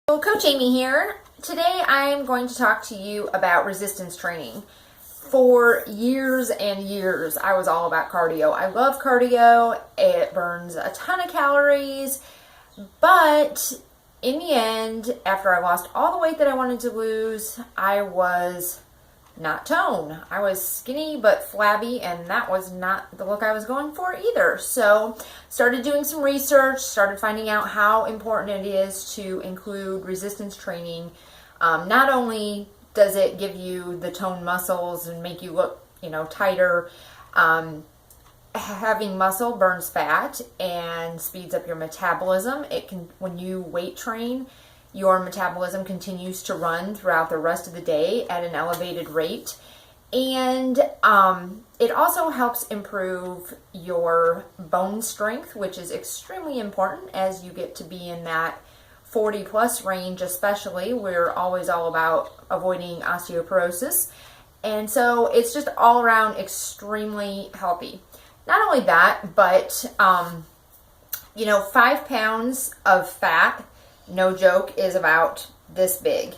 Well, Coach Amy here. Today I'm going to talk to you about resistance training. For years and years, I was all about cardio. I love cardio. It burns a ton of calories. But in the end, after I lost all the weight that I wanted to lose, I was not toned. I was skinny but flabby, and that was not the look I was going for either. So started doing some research, started finding out how important it is to include resistance training. Not only does it give you the toned muscles and make you look, tighter, having muscle burns fat and speeds up your metabolism. When you weight train, your metabolism continues to run throughout the rest of the day at an elevated rate. And it also helps improve your bone strength, which is extremely important as you get to be in that 40 plus range, especially. We're always all about avoiding osteoporosis. And so it's just all around extremely healthy. Not only that, but 5 pounds of fat, no joke, is about this big.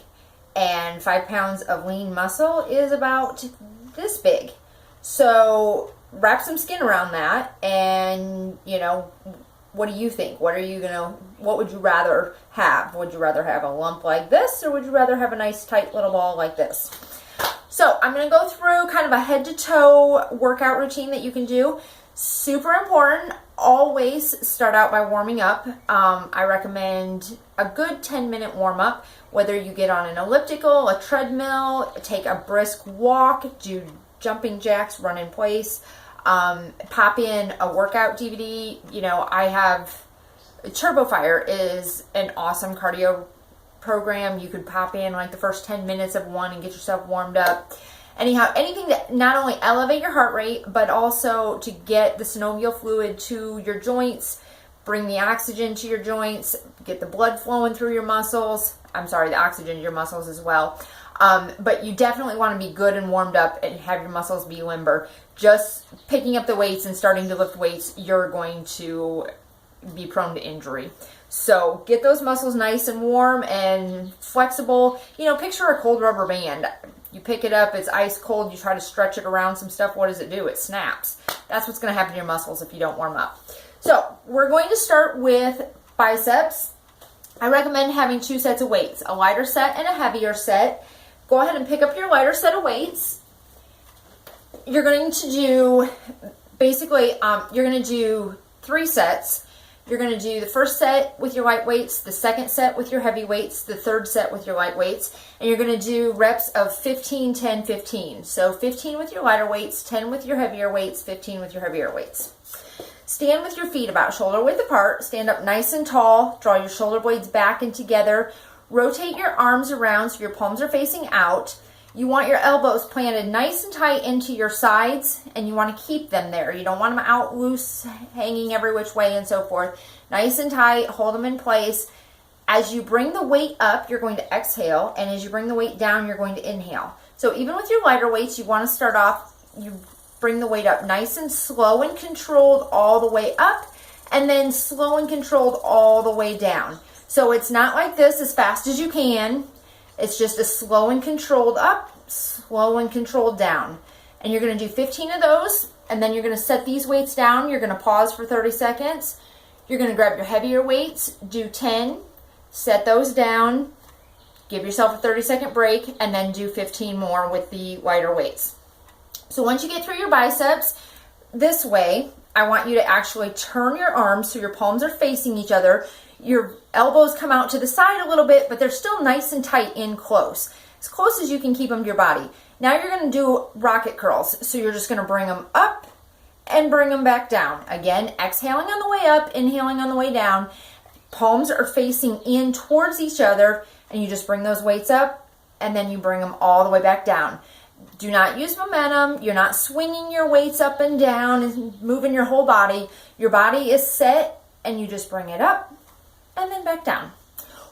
And 5 pounds of lean muscle is about this big. So wrap some skin around that and, what do you think? What would you rather have? Would you rather have a lump like this, or would you rather have a nice tight little ball like this? So I'm going to go through kind of a head to toe workout routine that you can do. Super important. Always start out by warming up. I recommend a good 10-minute warm up, whether you get on an elliptical, a treadmill, take a brisk walk, do jumping jacks, run in place, pop in a workout DVD. I have TurboFire is an awesome cardio program. You could pop in like the first 10 minutes of one and get yourself warmed up. Anyhow, anything that not only elevate your heart rate, but also to get the synovial fluid to your joints, bring the oxygen to your joints, get the blood flowing through your muscles. The oxygen to your muscles as well. But you definitely want to be good and warmed up and have your muscles be limber. Just picking up the weights and starting to lift weights, you're going to be prone to injury. So get those muscles nice and warm and flexible. Picture a cold rubber band. You pick it up, it's ice cold, you try to stretch it around some stuff, what does it do? It snaps. That's what's going to happen to your muscles if you don't warm up. So we're going to start with biceps. I recommend having 2 sets of weights, a lighter set and a heavier set. Go ahead and pick up your lighter set of weights. You're going to do, you're going to do 3 sets. You're going to do the first set with your light weights, the second set with your heavy weights, the third set with your light weights, and you're going to do reps of 15, 10, 15. So 15 with your lighter weights, 10 with your heavier weights, 15 with your heavier weights. Stand with your feet about shoulder width apart. Stand up nice and tall. Draw your shoulder blades back and together. Rotate your arms around so your palms are facing out. You want your elbows planted nice and tight into your sides, and you want to keep them there. You don't want them out loose, hanging every which way and so forth. Nice and tight, hold them in place. As you bring the weight up, you're going to exhale, and as you bring the weight down, you're going to inhale. So even with your lighter weights, you want to start off, you bring the weight up nice and slow and controlled all the way up, and then slow and controlled all the way down. So it's not like this as fast as you can. It's just a slow and controlled up, slow and controlled down. And you're going to do 15 of those, and then you're going to set these weights down. You're going to pause for 30 seconds. You're going to grab your heavier weights, do 10, set those down, give yourself a 30-second break, and then do 15 more with the lighter weights. So once you get through your biceps, this way, I want you to actually turn your arms so your palms are facing each other. Your elbows come out to the side a little bit, but they're still nice and tight in close. As close as you can keep them to your body. Now you're going to do rocket curls. So you're just going to bring them up and bring them back down. Again, exhaling on the way up, inhaling on the way down. Palms are facing in towards each other, and you just bring those weights up, and then you bring them all the way back down. Do not use momentum. You're not swinging your weights up and down and moving your whole body. Your body is set, and you just bring it up and then back down.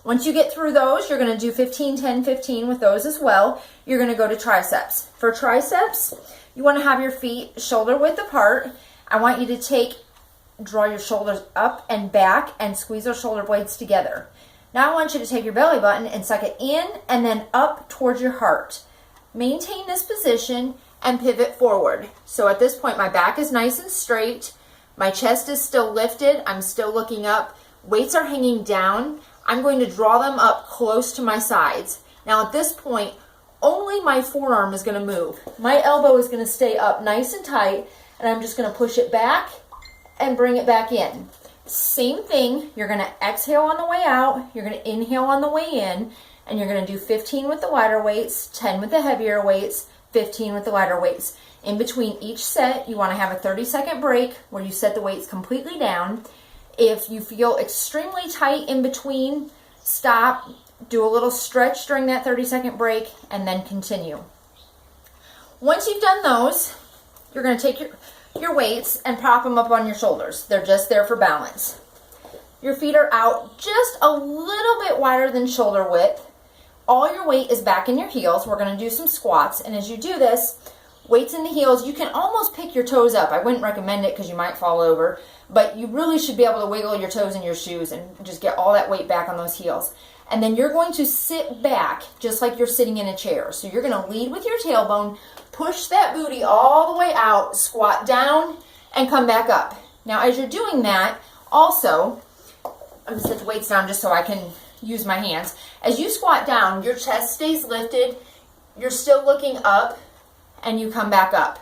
Once you get through those, you're going to do 15, 10, 15 with those as well. You're going to go to triceps. For triceps, you want to have your feet shoulder width apart. I want you to draw your shoulders up and back and squeeze those shoulder blades together. Now I want you to take your belly button and suck it in and then up towards your heart. Maintain this position and pivot forward. So at this point, my back is nice and straight. My chest is still lifted. I'm still looking up. Weights are hanging down. I'm going to draw them up close to my sides. Now at this point, only my forearm is going to move. My elbow is going to stay up nice and tight, and I'm just going to push it back and bring it back in. Same thing, you're going to exhale on the way out, you're going to inhale on the way in, and you're going to do 15 with the lighter weights, 10 with the heavier weights, 15 with the lighter weights. In between each set, you want to have a 30-second break where you set the weights completely down. If you feel extremely tight in between, stop, do a little stretch during that 30-second break, and then continue. Once you've done those, you're going to take your weights and prop them up on your shoulders. They're just there for balance. Your feet are out just a little bit wider than shoulder width. All your weight is back in your heels. We're going to do some squats, and as you do this, weights in the heels, you can almost pick your toes up. I wouldn't recommend it because you might fall over, but you really should be able to wiggle your toes in your shoes and just get all that weight back on those heels. And then you're going to sit back just like you're sitting in a chair. So you're going to lead with your tailbone, push that booty all the way out, squat down, and come back up. Now as you're doing that, also, I'm going to set the weights down just so I can use my hands. As you squat down, your chest stays lifted, you're still looking up, and you come back up.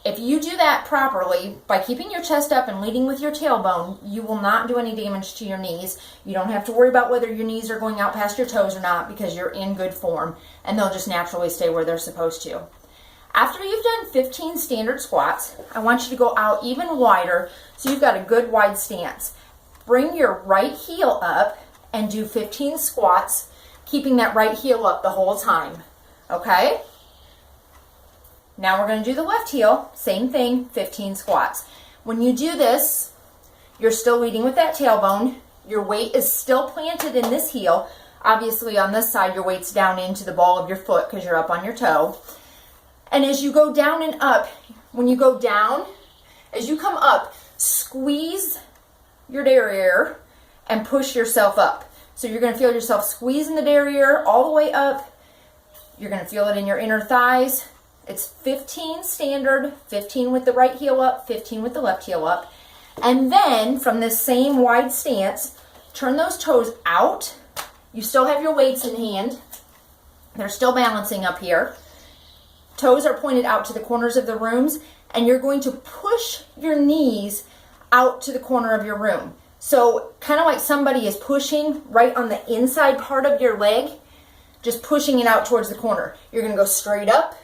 If you do that properly, by keeping your chest up and leading with your tailbone, you will not do any damage to your knees. You don't have to worry about whether your knees are going out past your toes or not because you're in good form, and they'll just naturally stay where they're supposed to. After you've done 15 standard squats, I want you to go out even wider so you've got a good wide stance. Bring your right heel up and do 15 squats, keeping that right heel up the whole time. Okay? Now we're going to do the left heel, same thing, 15 squats. When you do this, you're still leading with that tailbone. Your weight is still planted in this heel. Obviously on this side, your weight's down into the ball of your foot because you're up on your toe. And as you go down and up, when you go down, as you come up, squeeze your derriere and push yourself up. So you're going to feel yourself squeezing the derriere all the way up. You're going to feel it in your inner thighs. It's 15 standard, 15 with the right heel up, 15 with the left heel up. And then from this same wide stance, turn those toes out. You still have your weights in hand. They're still balancing up here. Toes are pointed out to the corners of the rooms, and you're going to push your knees out to the corner of your room. So kind of like somebody is pushing right on the inside part of your leg, just pushing it out towards the corner. You're going to go straight up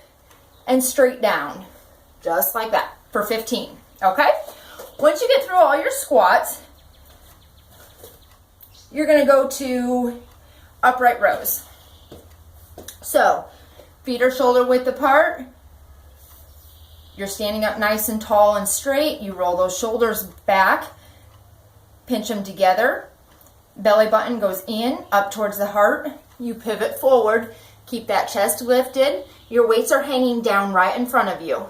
and straight down, just like that, for 15, okay? Once you get through all your squats, you're going to go to upright rows. So, feet are shoulder width apart. You're standing up nice and tall and straight. You roll those shoulders back, pinch them together. Belly button goes in, up towards the heart. You pivot forward. Keep that chest lifted. Your weights are hanging down right in front of you.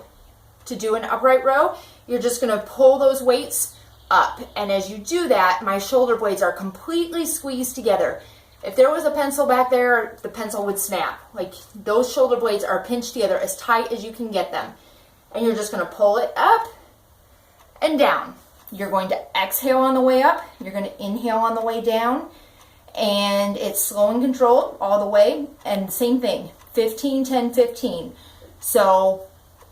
To do an upright row, you're just going to pull those weights up. And as you do that, my shoulder blades are completely squeezed together. If there was a pencil back there, the pencil would snap. Like, those shoulder blades are pinched together as tight as you can get them. And you're just going to pull it up and down. You're going to exhale on the way up. You're going to inhale on the way down. And it's slow and controlled all the way. And same thing, 15, 10, 15. So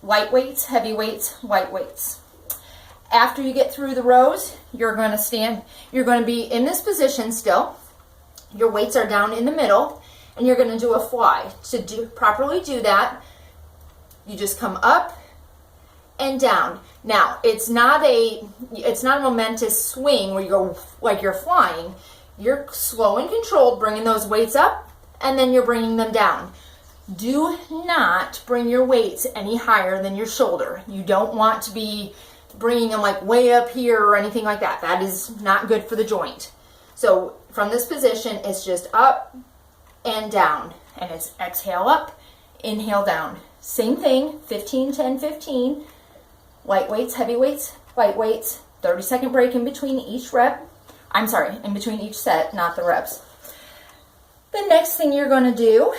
light weights, heavy weights, light weights. After you get through the rows, you're going to stand. You're going to be in this position still. Your weights are down in the middle, and you're going to do a fly. To properly do that, you just come up and down. Now, it's not a momentous swing where you go like you're flying. You're slow and controlled, bringing those weights up, and then you're bringing them down. Do not bring your weights any higher than your shoulder. You don't want to be bringing them like way up here or anything like that. That is not good for the joint. So from this position, it's just up and down. And it's exhale up, inhale down. Same thing, 15, 10, 15. Light weights, heavy weights, light weights. 30-second break in between each rep. I'm sorry, in between each set, not the reps. next thing you're going to do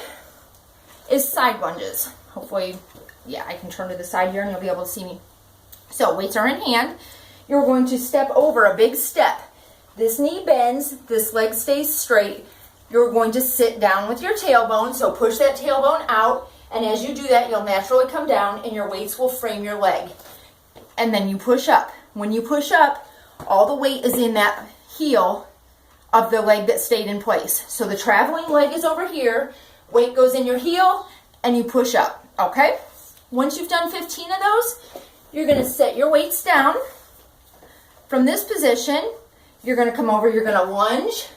is side lunges. Hopefully, yeah, I can turn to the side here and you'll be able to see me. So weights are in hand. You're going to step over a big step. This knee bends, this leg stays straight. You're going to sit down with your tailbone, so push that tailbone out, and as you do that, you'll naturally come down and your weights will frame your leg. And then you push up. When you push up, all the weight is in that heel of the leg that stayed in place. So the traveling leg is over here, weight goes in your heel, and you push up, okay? Once you've done 15 of those, you're gonna set your weights down. From this position, you're gonna come over, you're gonna lunge,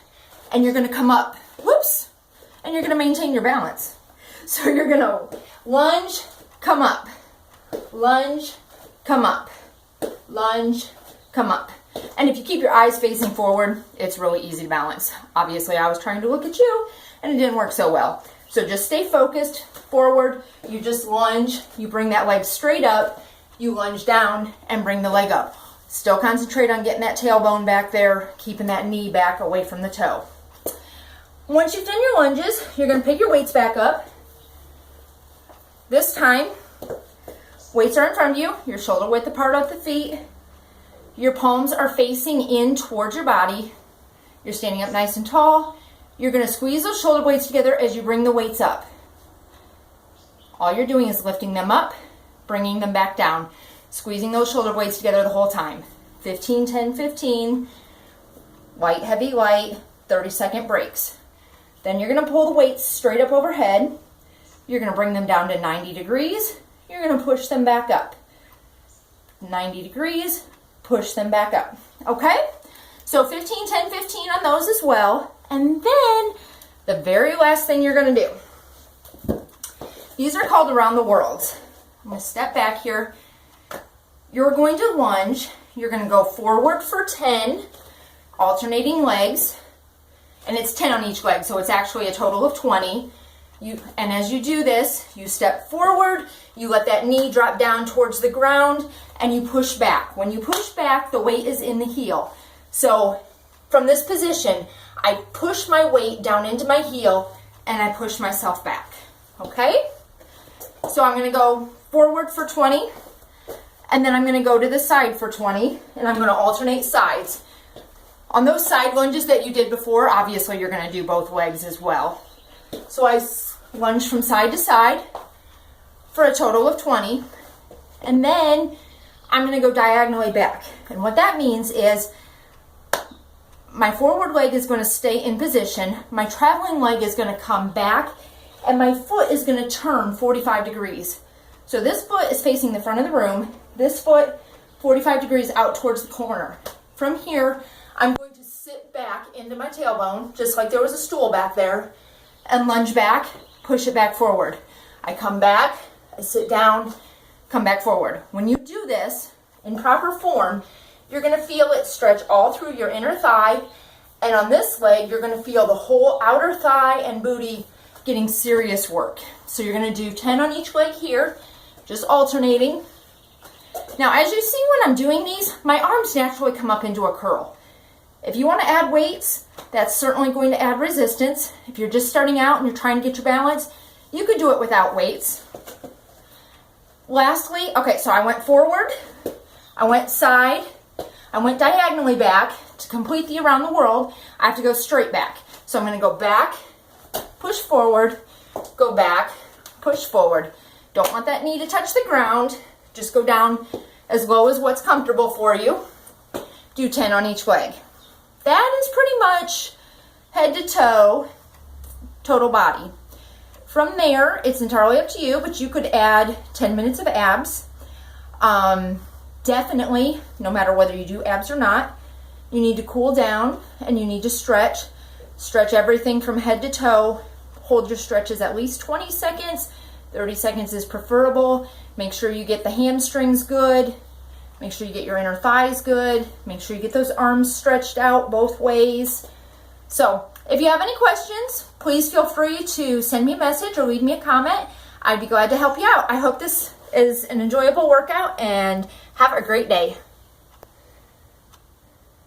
and you're gonna come up, whoops, and you're gonna maintain your balance. So you're gonna lunge, come up, lunge, come up, lunge, come up. And if you keep your eyes facing forward, it's really easy to balance. Obviously, I was trying to look at you, and it didn't work so well. So just stay focused, forward, you just lunge, you bring that leg straight up, you lunge down, and bring the leg up. Still concentrate on getting that tailbone back there, keeping that knee back away from the toe. Once you've done your lunges, you're gonna pick your weights back up. This time, weights are in front of you, your shoulder width apart at the feet. Your palms are facing in towards your body. You're standing up nice and tall. You're gonna squeeze those shoulder blades together as you bring the weights up. All you're doing is lifting them up, bringing them back down, squeezing those shoulder blades together the whole time. 15, 10, 15, light, heavy, light, 30-second breaks. Then you're gonna pull the weights straight up overhead. You're gonna bring them down to 90 degrees. You're gonna push them back up. 90 degrees, push them back up, okay? So 15, 10, 15 on those as well. And then the very last thing you're gonna do, these are called around the worlds. I'm gonna step back here. You're going to lunge. You're gonna go forward for 10, alternating legs, and it's 10 on each leg, so it's actually a total of 20. And as you do this, you step forward, you let that knee drop down towards the ground, and you push back. When you push back, the weight is in the heel. So from this position, I push my weight down into my heel, and I push myself back, okay? So I'm gonna go forward for 20, and then I'm gonna go to the side for 20, and I'm gonna alternate sides. On those side lunges that you did before, obviously you're gonna do both legs as well. So I lunge from side to side for a total of 20, and then I'm gonna go diagonally back. And what that means is my forward leg is gonna stay in position, my traveling leg is gonna come back, and my foot is gonna turn 45 degrees. So this foot is facing the front of the room, this foot 45 degrees out towards the corner. From here, I'm going to sit back into my tailbone, just like there was a stool back there, and lunge back, push it back forward. I come back, I sit down, come back forward. When you do this in proper form, you're gonna feel it stretch all through your inner thigh, and on this leg, you're gonna feel the whole outer thigh and booty getting serious work. So you're gonna do 10 on each leg here, just alternating. Now, as you see when I'm doing these, my arms naturally come up into a curl. If you wanna add weights, that's certainly going to add resistance. If you're just starting out and you're trying to get your balance, you could do it without weights. Lastly, okay, so I went forward, I went side, I went diagonally back. To complete the around the world, I have to go straight back. So I'm gonna go back, push forward, go back, push forward. Don't want that knee to touch the ground. Just go down as low as what's comfortable for you. Do 10 on each leg. That is pretty much head to toe, total body. From there, it's entirely up to you, but you could add 10 minutes of abs. Definitely, no matter whether you do abs or not, you need to cool down and you need to stretch. Stretch everything from head to toe. Hold your stretches at least 20 seconds. 30 seconds is preferable. Make sure you get the hamstrings good. Make sure you get your inner thighs good. Make sure you get those arms stretched out both ways. So if you have any questions, please feel free to send me a message or leave me a comment. I'd be glad to help you out. I hope this is an enjoyable workout and have a great day.